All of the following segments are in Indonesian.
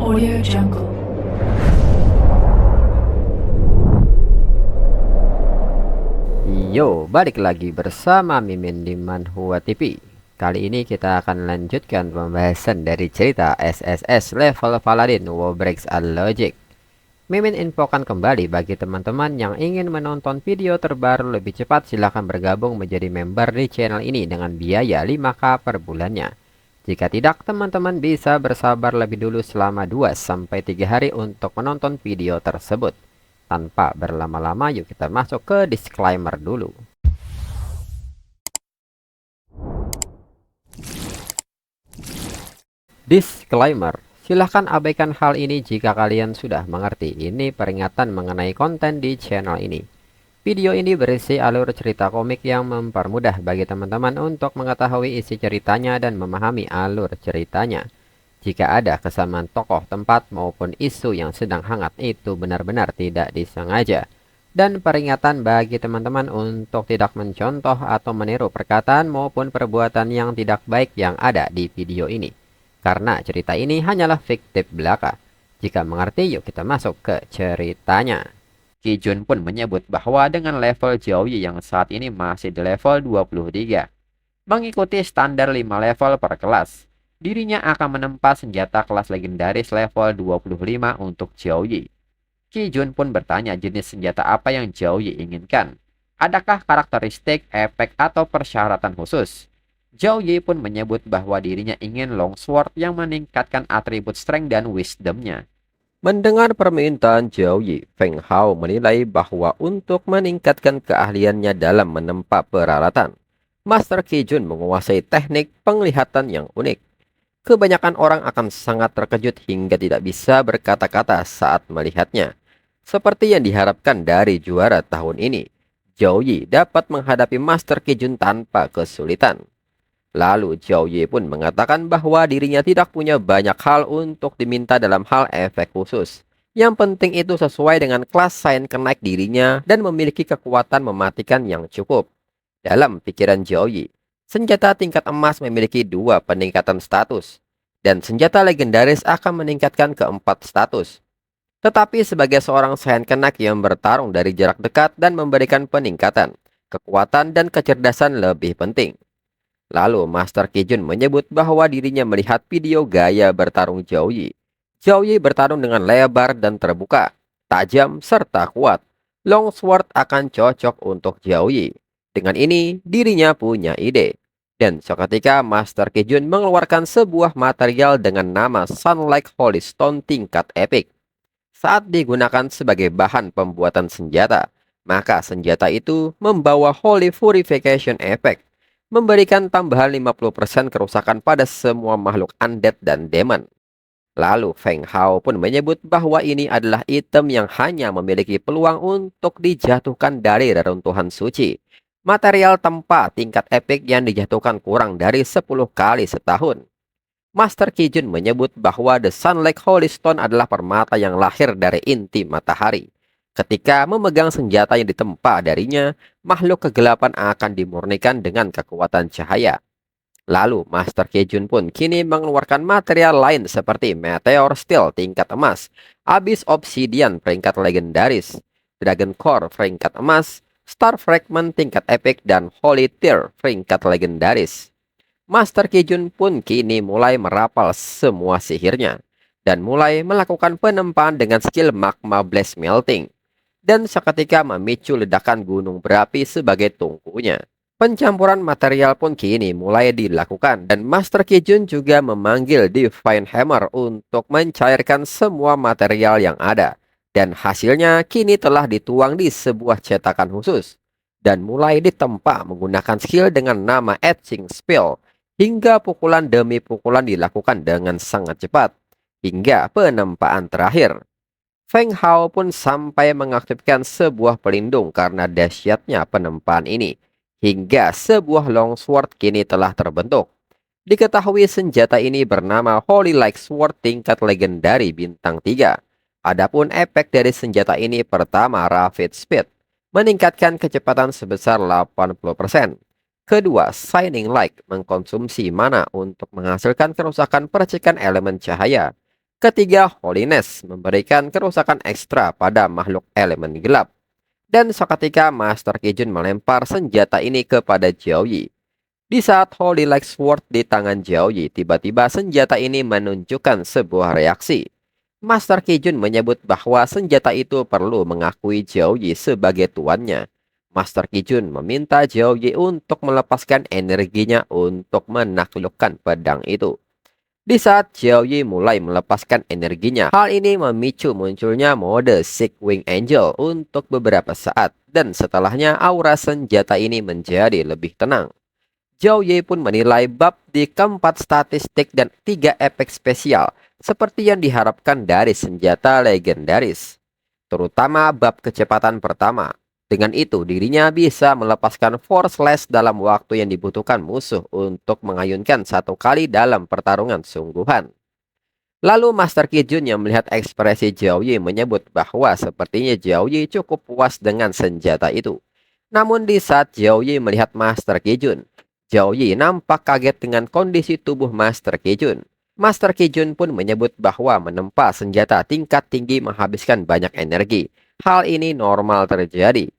Audio Jungle. Yo, balik lagi bersama Mimin di Manhwa TV. Kali ini kita akan lanjutkan pembahasan dari cerita SSS level Paladin War Breaks Logic. Mimin infokan kembali bagi teman-teman yang ingin menonton video terbaru lebih cepat, silahkan bergabung menjadi member di channel ini dengan biaya 5k per bulannya. Jika tidak, teman-teman bisa bersabar lebih dulu selama 2-3 hari untuk menonton video tersebut. Tanpa berlama-lama, yuk kita masuk ke disclaimer dulu. Disclaimer, silahkan abaikan hal ini jika kalian sudah mengerti. Ini peringatan mengenai konten di channel ini. Video ini berisi alur cerita komik yang mempermudah bagi teman-teman untuk mengetahui isi ceritanya dan memahami alur ceritanya. Jika ada kesamaan tokoh, tempat, maupun isu yang sedang hangat, itu benar-benar tidak disengaja. Dan peringatan bagi teman-teman untuk tidak mencontoh atau meniru perkataan maupun perbuatan yang tidak baik yang ada di video ini. Karena cerita ini hanyalah fiktif belaka. Jika mengerti, yuk kita masuk ke ceritanya. Ki Jun pun menyebut bahwa dengan level Zhao Yi yang saat ini masih di level 23, mengikuti standar 5 level per kelas, dirinya akan menempa senjata kelas legendaris level 25 untuk Zhao Yi. Ki Jun pun bertanya jenis senjata apa yang Zhao Yi inginkan. Adakah karakteristik, efek, atau persyaratan khusus? Zhao Yi pun menyebut bahwa dirinya ingin longsword yang meningkatkan atribut strength dan wisdomnya. Mendengar permintaan Zhao Yi, Feng Hao menilai bahwa untuk meningkatkan keahliannya dalam menempa peralatan, Master Ki Jun menguasai teknik penglihatan yang unik. Kebanyakan orang akan sangat terkejut hingga tidak bisa berkata-kata saat melihatnya. Seperti yang diharapkan dari juara tahun ini, Zhao Yi dapat menghadapi Master Ki Jun tanpa kesulitan. Lalu Zhao Yi pun mengatakan bahwa dirinya tidak punya banyak hal untuk diminta dalam hal efek khusus. Yang penting itu sesuai dengan kelas sains kenaik dirinya dan memiliki kekuatan mematikan yang cukup. Dalam pikiran Zhao Yi, senjata tingkat emas memiliki 2 peningkatan status, dan senjata legendaris akan meningkatkan keempat status. Tetapi sebagai seorang sains kenaik yang bertarung dari jarak dekat dan memberikan peningkatan, kekuatan dan kecerdasan lebih penting. Lalu Master Ki Jun menyebut bahwa dirinya melihat video gaya bertarung Zhao Yi. Zhao Yi bertarung dengan lebar dan terbuka, tajam serta kuat. Longsword akan cocok untuk Zhao Yi. Dengan ini, dirinya punya ide. Dan seketika Master Ki Jun mengeluarkan sebuah material dengan nama Sunlight Holy Stone tingkat epic. Saat digunakan sebagai bahan pembuatan senjata, maka senjata itu membawa Holy Purification Effect, memberikan tambahan 50% kerusakan pada semua makhluk undead dan demon. Lalu Feng Hao pun menyebut bahwa ini adalah item yang hanya memiliki peluang untuk dijatuhkan dari reruntuhan suci. Material tempa tingkat epic yang dijatuhkan kurang dari 10 kali setahun. Master Ki Jun menyebut bahwa The Sunlight Holy Stone adalah permata yang lahir dari inti matahari. Ketika memegang senjata yang ditempa darinya, makhluk kegelapan akan dimurnikan dengan kekuatan cahaya. Lalu, Master Ki Jun pun kini mengeluarkan material lain seperti Meteor Steel tingkat emas, Abyss Obsidian peringkat legendaris, Dragon Core peringkat emas, Star Fragment tingkat epic, dan Holy Tear peringkat legendaris. Master Ki Jun pun kini mulai merapal semua sihirnya dan mulai melakukan penempaan dengan skill Magma Blast Melting, dan seketika memicu ledakan gunung berapi sebagai tungkunya. Pencampuran material pun kini mulai dilakukan, dan Master Ki Jun juga memanggil Divine Hammer untuk mencairkan semua material yang ada. Dan hasilnya kini telah dituang di sebuah cetakan khusus, dan mulai ditempa menggunakan skill dengan nama Etching Spell, hingga pukulan demi pukulan dilakukan dengan sangat cepat, hingga penempaan terakhir. Feng Hao pun sampai mengaktifkan sebuah pelindung karena dahsyatnya penempaan ini, hingga sebuah longsword kini telah terbentuk. Diketahui senjata ini bernama Holy Light Sword tingkat legendari bintang 3. Adapun efek dari senjata ini pertama Rapid Speed, meningkatkan kecepatan sebesar 80%. Kedua, Shining Light, mengkonsumsi mana untuk menghasilkan kerusakan percikan elemen cahaya. Ketiga, Holiness memberikan kerusakan ekstra pada makhluk elemen gelap. Dan seketika Master Kijun melempar senjata ini kepada Jiaoyi. Di saat Holy Light Sword di tangan Jiaoyi, tiba-tiba senjata ini menunjukkan sebuah reaksi. Master Kijun menyebut bahwa senjata itu perlu mengakui Jiaoyi sebagai tuannya. Master Kijun meminta Jiaoyi untuk melepaskan energinya untuk menaklukkan pedang itu. Di saat Jiaoyi mulai melepaskan energinya, hal ini memicu munculnya mode Six Wing Angel untuk beberapa saat, dan setelahnya aura senjata ini menjadi lebih tenang. Zhao Ye pun menilai bab di keempat statistik dan 3 efek spesial seperti yang diharapkan dari senjata legendaris, terutama bab kecepatan pertama. Dengan itu, dirinya bisa melepaskan Force Slash dalam waktu yang dibutuhkan musuh untuk mengayunkan satu kali dalam pertarungan sungguhan. Lalu Master Kijun yang melihat ekspresi Zhao Ye menyebut bahwa sepertinya Zhao Ye cukup puas dengan senjata itu. Namun di saat Zhao Ye melihat Master Kijun, Zhao Ye nampak kaget dengan kondisi tubuh Master Kijun. Master Kijun pun menyebut bahwa menempa senjata tingkat tinggi menghabiskan banyak energi. Hal ini normal terjadi.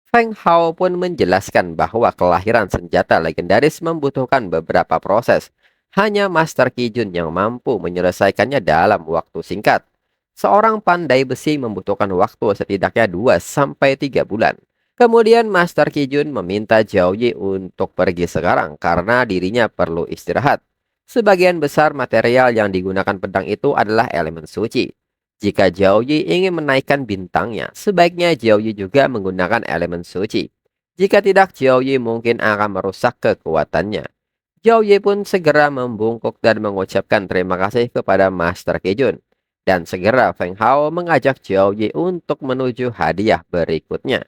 Feng Hao pun menjelaskan bahwa kelahiran senjata legendaris membutuhkan beberapa proses. Hanya Master Kijun yang mampu menyelesaikannya dalam waktu singkat. Seorang pandai besi membutuhkan waktu setidaknya 2 sampai 3 bulan. Kemudian Master Kijun meminta Zhao Ye untuk pergi sekarang karena dirinya perlu istirahat. Sebagian besar material yang digunakan pedang itu adalah elemen suci. Jika Zhao Ye ingin menaikkan bintangnya, sebaiknya Zhao Ye juga menggunakan elemen suci. Jika tidak, Zhao Ye mungkin akan merusak kekuatannya. Zhao Ye pun segera membungkuk dan mengucapkan terima kasih kepada Master Kijun. Dan segera Feng Hao mengajak Zhao Ye untuk menuju hadiah berikutnya.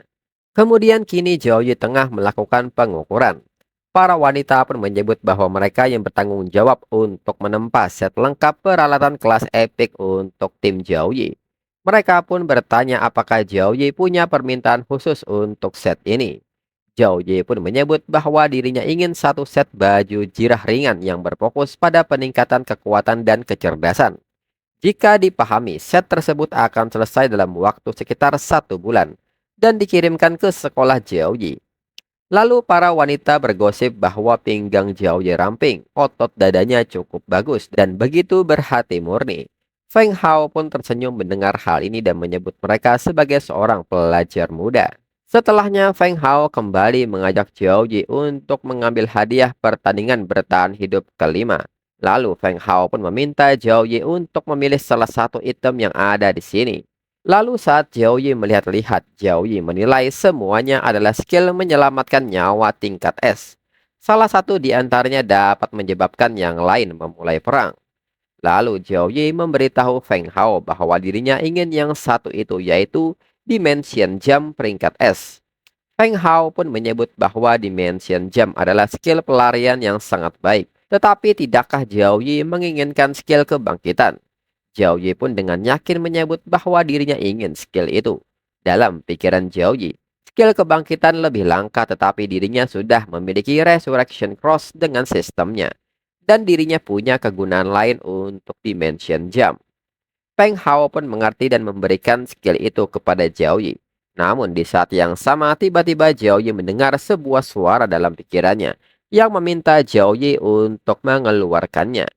Kemudian kini Zhao Ye tengah melakukan pengukuran. Para wanita pun menyebut bahwa mereka yang bertanggung jawab untuk menempa set lengkap peralatan kelas epic untuk tim Zhao Ye. Mereka pun bertanya apakah Zhao Ye punya permintaan khusus untuk set ini. Zhao Ye pun menyebut bahwa dirinya ingin satu set baju jirah ringan yang berfokus pada peningkatan kekuatan dan kecerdasan. Jika dipahami, set tersebut akan selesai dalam waktu sekitar 1 bulan dan dikirimkan ke sekolah Zhao Ye. Lalu para wanita bergosip bahwa pinggang Zhao Ye ramping, otot dadanya cukup bagus, dan begitu berhati murni. Feng Hao pun tersenyum mendengar hal ini dan menyebut mereka sebagai seorang pelajar muda. Setelahnya Feng Hao kembali mengajak Zhao Ye untuk mengambil hadiah pertandingan bertahan hidup kelima. Lalu Feng Hao pun meminta Zhao Ye untuk memilih salah satu item yang ada di sini. Lalu saat Zhao Ye melihat-lihat, Zhao Ye menilai semuanya adalah skill menyelamatkan nyawa tingkat S. Salah satu di antaranya dapat menyebabkan yang lain memulai perang. Lalu Zhao Ye memberitahu Feng Hao bahwa dirinya ingin yang satu itu, yaitu Dimension Jump peringkat S. Feng Hao pun menyebut bahwa Dimension Jump adalah skill pelarian yang sangat baik. Tetapi tidakkah Zhao Ye menginginkan skill kebangkitan? Zhao Ye pun dengan yakin menyebut bahwa dirinya ingin skill itu. Dalam pikiran Zhao Ye, skill kebangkitan lebih langka, tetapi dirinya sudah memiliki Resurrection Cross dengan sistemnya. Dan dirinya punya kegunaan lain untuk Dimension Jump. Feng Hao pun mengerti dan memberikan skill itu kepada Zhao Ye. Namun di saat yang sama tiba-tiba Zhao Ye mendengar sebuah suara dalam pikirannya yang meminta Zhao Ye untuk mengeluarkannya.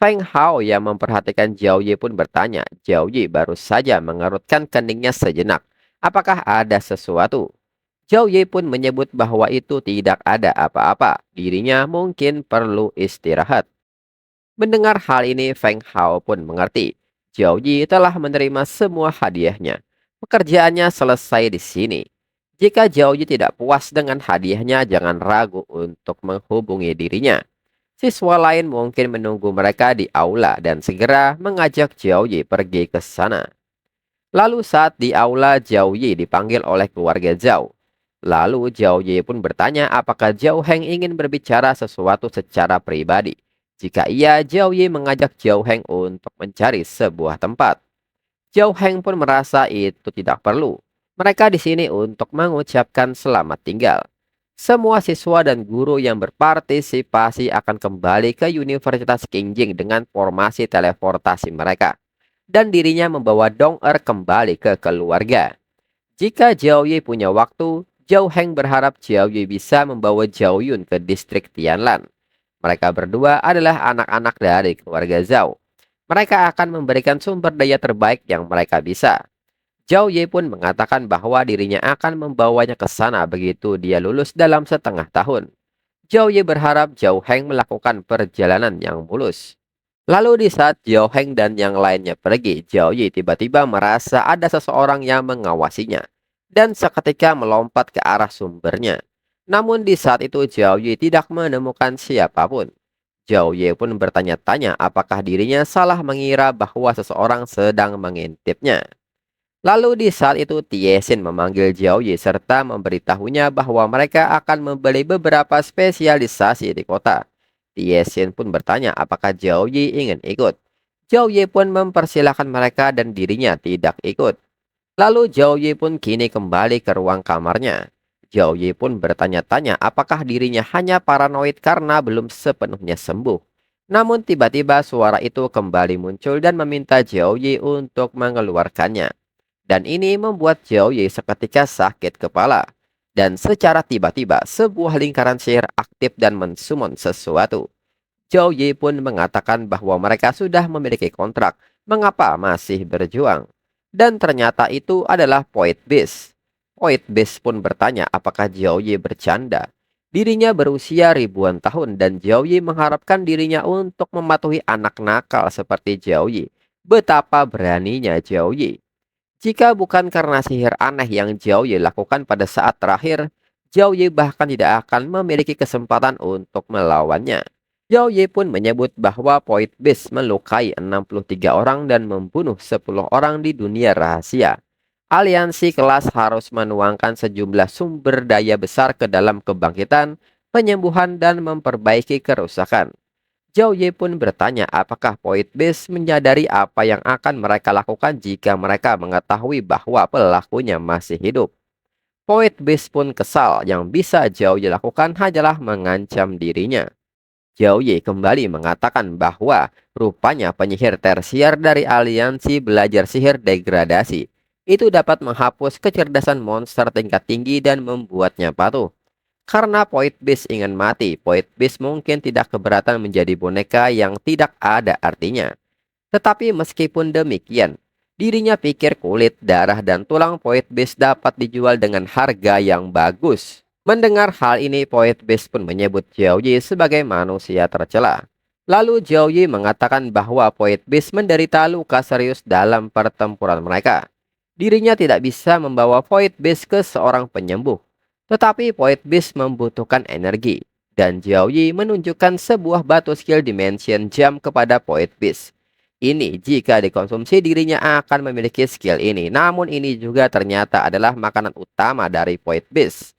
Feng Hao yang memperhatikan Zhao Ye pun bertanya. Zhao Ye baru saja mengerutkan keningnya sejenak. Apakah ada sesuatu? Zhao Ye pun menyebut bahwa itu tidak ada apa-apa. Dirinya mungkin perlu istirahat. Mendengar hal ini, Feng Hao pun mengerti. Zhao Ye telah menerima semua hadiahnya. Pekerjaannya selesai di sini. Jika Zhao Ye tidak puas dengan hadiahnya, jangan ragu untuk menghubungi dirinya. Siswa lain mungkin menunggu mereka di aula dan segera mengajak Zhao Ye pergi ke sana. Lalu saat di aula, Zhao Ye dipanggil oleh keluarga Zhao. Lalu Zhao Ye pun bertanya apakah Zhao Heng ingin berbicara sesuatu secara pribadi. Jika iya, Zhao Ye mengajak Zhao Heng untuk mencari sebuah tempat. Zhao Heng pun merasa itu tidak perlu. Mereka di sini untuk mengucapkan selamat tinggal. Semua siswa dan guru yang berpartisipasi akan kembali ke Universitas Qingjing dengan formasi teleportasi mereka. dan dirinya membawa Dong Er kembali ke keluarga. Jika Jiao Yi punya waktu, Zhao Heng berharap Jiao Yi bisa membawa Zhao Yun ke distrik Tianlan. Mereka berdua adalah anak-anak dari keluarga Zhao. Mereka akan memberikan sumber daya terbaik yang mereka bisa. Zhao Ye pun mengatakan bahwa dirinya akan membawanya ke sana begitu dia lulus dalam setengah tahun. Zhao Ye berharap Zhao Heng melakukan perjalanan yang mulus. Lalu di saat Zhao Heng dan yang lainnya pergi, Zhao Ye tiba-tiba merasa ada seseorang yang mengawasinya dan seketika melompat ke arah sumbernya. Namun di saat itu Zhao Ye tidak menemukan siapapun. Zhao Ye pun bertanya-tanya apakah dirinya salah mengira bahwa seseorang sedang mengintipnya. Lalu di saat itu Tiesin memanggil Jiao Yi serta memberitahunya bahwa mereka akan membeli beberapa spesialisasi di kota. Tiesin pun bertanya apakah Jiao Yi ingin ikut. Jiao Yi pun mempersilahkan mereka dan dirinya tidak ikut. Lalu Jiao Yi pun kini kembali ke ruang kamarnya. Jiao Yi pun bertanya-tanya apakah dirinya hanya paranoid karena belum sepenuhnya sembuh. Namun tiba-tiba suara itu kembali muncul dan meminta Jiao Yi untuk mengeluarkannya. Dan ini membuat Zhao Ye seketika sakit kepala. Dan secara tiba-tiba sebuah lingkaran sihir aktif dan mensummon sesuatu. Zhao Ye pun mengatakan bahwa mereka sudah memiliki kontrak. Mengapa masih berjuang? Dan ternyata itu adalah Point Beast. Point Beast pun bertanya apakah Zhao Ye bercanda. Dirinya berusia ribuan tahun dan Zhao Ye mengharapkan dirinya untuk mematuhi anak nakal seperti Zhao Ye. Betapa beraninya Zhao Ye. Jika bukan karena sihir aneh yang Jiao Ye lakukan pada saat terakhir, Jiao Ye bahkan tidak akan memiliki kesempatan untuk melawannya. Jiao Ye pun menyebut bahwa Point Beast melukai 63 orang dan membunuh 10 orang di dunia rahasia. Aliansi kelas harus menuangkan sejumlah sumber daya besar ke dalam kebangkitan, penyembuhan, dan memperbaiki kerusakan. Zhao Ye pun bertanya apakah Point Beast menyadari apa yang akan mereka lakukan jika mereka mengetahui bahwa pelakunya masih hidup. Point Beast pun kesal, yang bisa Zhao Ye lakukan hanyalah mengancam dirinya. Zhao Ye kembali mengatakan bahwa rupanya penyihir tersier dari aliansi belajar sihir degradasi. Itu dapat menghapus kecerdasan monster tingkat tinggi dan membuatnya patuh. Karena Point Beast ingin mati, Point Beast mungkin tidak keberatan menjadi boneka yang tidak ada artinya. Tetapi meskipun demikian, dirinya pikir kulit, darah, dan tulang Point Beast dapat dijual dengan harga yang bagus. Mendengar hal ini, Point Beast pun menyebut Jiao Yi sebagai manusia tercela. Lalu Jiao Yi mengatakan bahwa Point Beast menderita luka serius dalam pertempuran mereka. Dirinya tidak bisa membawa Point Beast ke seorang penyembuh. Tetapi Point Beast membutuhkan energi, dan Jiao Yi menunjukkan sebuah batu skill Dimension Jam kepada Point Beast. Ini jika dikonsumsi dirinya akan memiliki skill ini, namun ini juga ternyata adalah makanan utama dari Point Beast.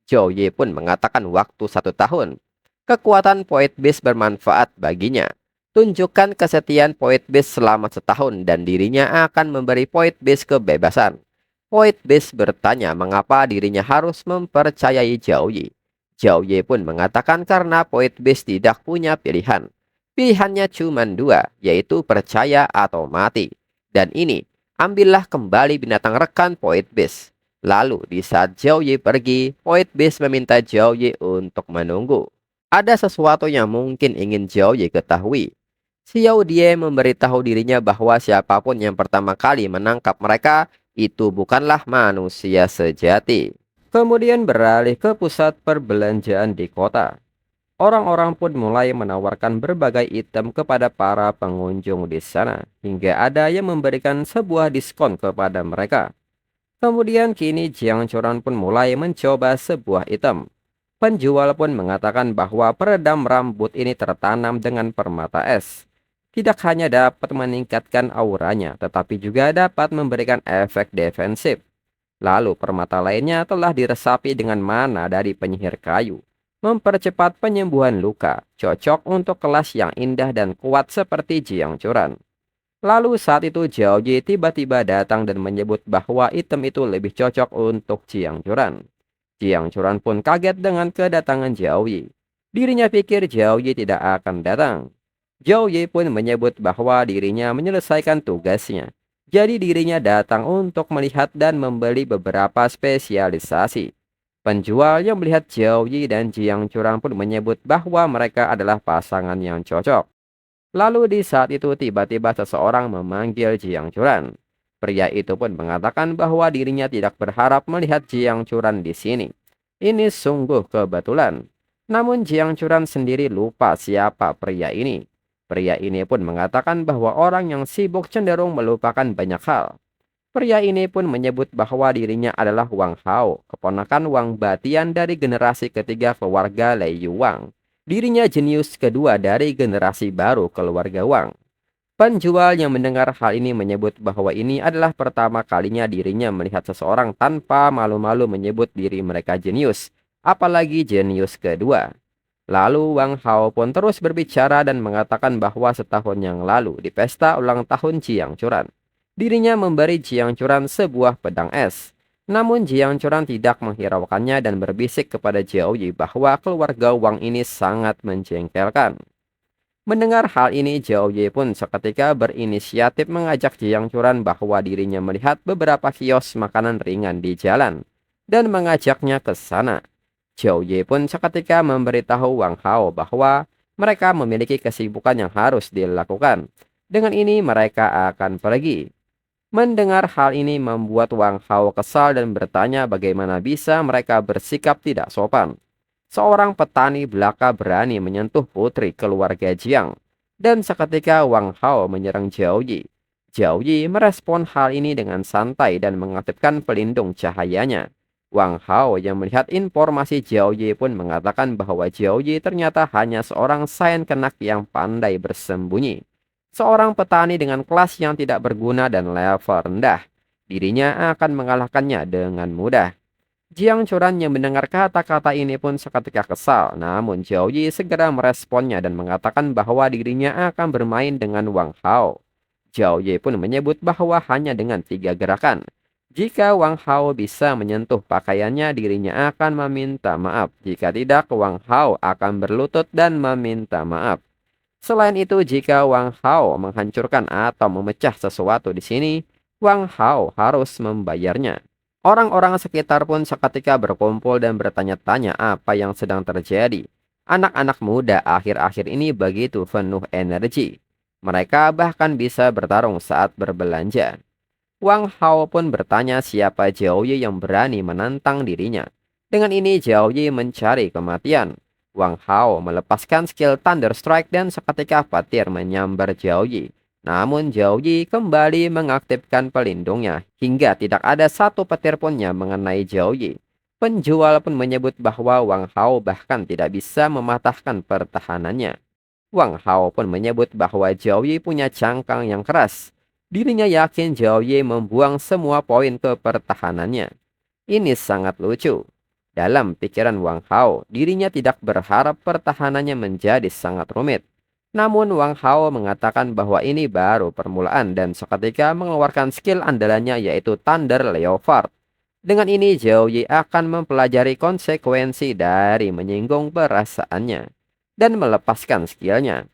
Jiao Yi pun mengatakan waktu 1 tahun. Kekuatan Point Beast bermanfaat baginya. Tunjukkan kesetiaan Point Beast selama 1 tahun dan dirinya akan memberi Point Beast kebebasan. Point Beast bertanya mengapa dirinya harus mempercayai Jiao Yi. Jiao Yi pun mengatakan karena Point Beast tidak punya pilihan. Pilihannya cuma 2, yaitu percaya atau mati. Dan ini, ambillah kembali binatang rekan Point Beast. Lalu di saat Jiao Yi pergi, Point Beast meminta Jiao Yi untuk menunggu. Ada sesuatu yang mungkin ingin Jiao Yi ketahui. Xiao Die memberitahu dirinya bahwa siapapun yang pertama kali menangkap mereka itu bukanlah manusia sejati. Kemudian beralih ke pusat perbelanjaan di kota. Orang-orang pun mulai menawarkan berbagai item kepada para pengunjung di sana, hingga ada yang memberikan sebuah diskon kepada mereka. Kemudian kini Jiang Churan pun mulai mencoba sebuah item. Penjual pun mengatakan bahwa peredam rambut ini tertanam dengan permata es. Tidak hanya dapat meningkatkan auranya, tetapi juga dapat memberikan efek defensif. Lalu permata lainnya telah diresapi dengan mana dari penyihir kayu. Mempercepat penyembuhan luka, cocok untuk kelas yang indah dan kuat seperti Jiang Churan. Lalu saat itu Jiao Yi tiba-tiba datang dan menyebut bahwa item itu lebih cocok untuk Jiang Churan. Jiang Churan pun kaget dengan kedatangan Jiao Yi. Dirinya pikir Jiao Yi tidak akan datang. Zhao Ye pun menyebut bahwa dirinya menyelesaikan tugasnya. Jadi dirinya datang untuk melihat dan membeli beberapa spesialisasi. Penjual yang melihat Zhao Yi dan Jiang Curang pun menyebut bahwa mereka adalah pasangan yang cocok. Lalu di saat itu tiba-tiba seseorang memanggil Jiang Curan. Pria itu pun mengatakan bahwa dirinya tidak berharap melihat Jiang Curan di sini. Ini sungguh kebetulan. Namun Jiang Curan sendiri lupa siapa pria ini. Pria ini pun mengatakan bahwa orang yang sibuk cenderung melupakan banyak hal. Pria ini pun menyebut bahwa dirinya adalah Wang Hao, keponakan Wang Batian dari generasi ketiga keluarga Lei Yuwang. Dirinya jenius kedua dari generasi baru keluarga Wang. Penjual yang mendengar hal ini menyebut bahwa ini adalah pertama kalinya dirinya melihat seseorang tanpa malu-malu menyebut diri mereka jenius, apalagi jenius kedua. Lalu Wang Hao pun terus berbicara dan mengatakan bahwa setahun yang lalu di pesta ulang tahun Jiang Curan, dirinya memberi Jiang Curan sebuah pedang es. Namun Jiang Curan tidak menghiraukannya dan berbisik kepada Jiao Yi bahwa keluarga Wang ini sangat menjengkelkan. Mendengar hal ini, Jiao Yi pun seketika berinisiatif mengajak Jiang Curan bahwa dirinya melihat beberapa kios makanan ringan di jalan dan mengajaknya ke sana. Jiao Yi pun seketika memberitahu Wang Hao bahwa mereka memiliki kesibukan yang harus dilakukan. Dengan ini mereka akan pergi. Mendengar hal ini membuat Wang Hao kesal dan bertanya bagaimana bisa mereka bersikap tidak sopan. Seorang petani belaka berani menyentuh putri keluarga Jiang. Dan seketika Wang Hao menyerang Jiao Yi. Jiao Yi merespon hal ini dengan santai dan mengaktifkan pelindung cahayanya. Wang Hao yang melihat informasi Jiao Yi pun mengatakan bahwa Jiao Yi ternyata hanya seorang sains kenak yang pandai bersembunyi. Seorang petani dengan kelas yang tidak berguna dan level rendah. Dirinya akan mengalahkannya dengan mudah. Jiang Curan yang mendengar kata-kata ini pun seketika kesal. Namun Jiao Yi segera meresponnya dan mengatakan bahwa dirinya akan bermain dengan Wang Hao. Jiao Yi pun menyebut bahwa hanya dengan 3 gerakan. Jika Wang Hao bisa menyentuh pakaiannya, dirinya akan meminta maaf. Jika tidak, Wang Hao akan berlutut dan meminta maaf. Selain itu, jika Wang Hao menghancurkan atau memecah sesuatu di sini, Wang Hao harus membayarnya. Orang-orang sekitar pun seketika berkumpul dan bertanya-tanya apa yang sedang terjadi. Anak-anak muda akhir-akhir ini begitu penuh energi. Mereka bahkan bisa bertarung saat berbelanja. Wang Hao pun bertanya siapa Jiao Yi yang berani menantang dirinya. Dengan ini Jiao Yi mencari kematian. Wang Hao melepaskan skill Thunder Strike dan seketika petir menyambar Jiao Yi. Namun Jiao Yi kembali mengaktifkan pelindungnya hingga tidak ada satu petir pun yang mengenai Jiao Yi. Penjual pun menyebut bahwa Wang Hao bahkan tidak bisa mematahkan pertahanannya. Wang Hao pun menyebut bahwa Jiao Yi punya cangkang yang keras. Dirinya yakin Jiao Yi membuang semua poin ke pertahanannya. Ini sangat lucu. Dalam pikiran Wang Hao, dirinya tidak berharap pertahanannya menjadi sangat rumit. Namun Wang Hao mengatakan bahwa ini baru permulaan dan seketika mengeluarkan skill andalannya yaitu Thunder Leopard. Dengan ini Jiao Yi akan mempelajari konsekuensi dari menyinggung perasaannya dan melepaskan skillnya.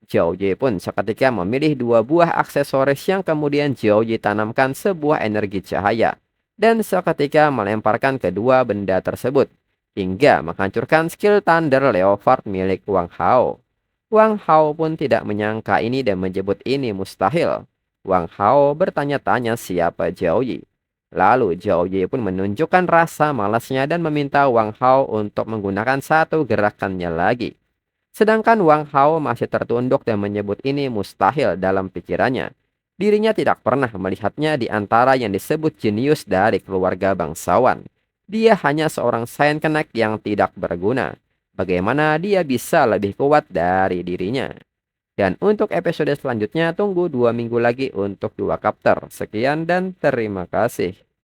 Jiao Yi pun seketika memilih 2 buah aksesoris yang kemudian Jiao Yi tanamkan sebuah energi cahaya dan seketika melemparkan kedua benda tersebut hingga menghancurkan skill Thunder Leopard milik Wang Hao. Wang Hao pun tidak menyangka ini dan menyebut ini mustahil. Wang Hao bertanya-tanya siapa Jiao Yi. Lalu Jiao Yi pun menunjukkan rasa malasnya dan meminta Wang Hao untuk menggunakan satu gerakannya lagi. Sedangkan Wang Hao masih tertunduk dan menyebut ini mustahil dalam pikirannya. Dirinya tidak pernah melihatnya di antara yang disebut jenius dari keluarga bangsawan. Dia hanya seorang sains kenek yang tidak berguna. Bagaimana dia bisa lebih kuat dari dirinya? Dan untuk episode selanjutnya tunggu 2 minggu lagi untuk 2 chapter. Sekian dan terima kasih.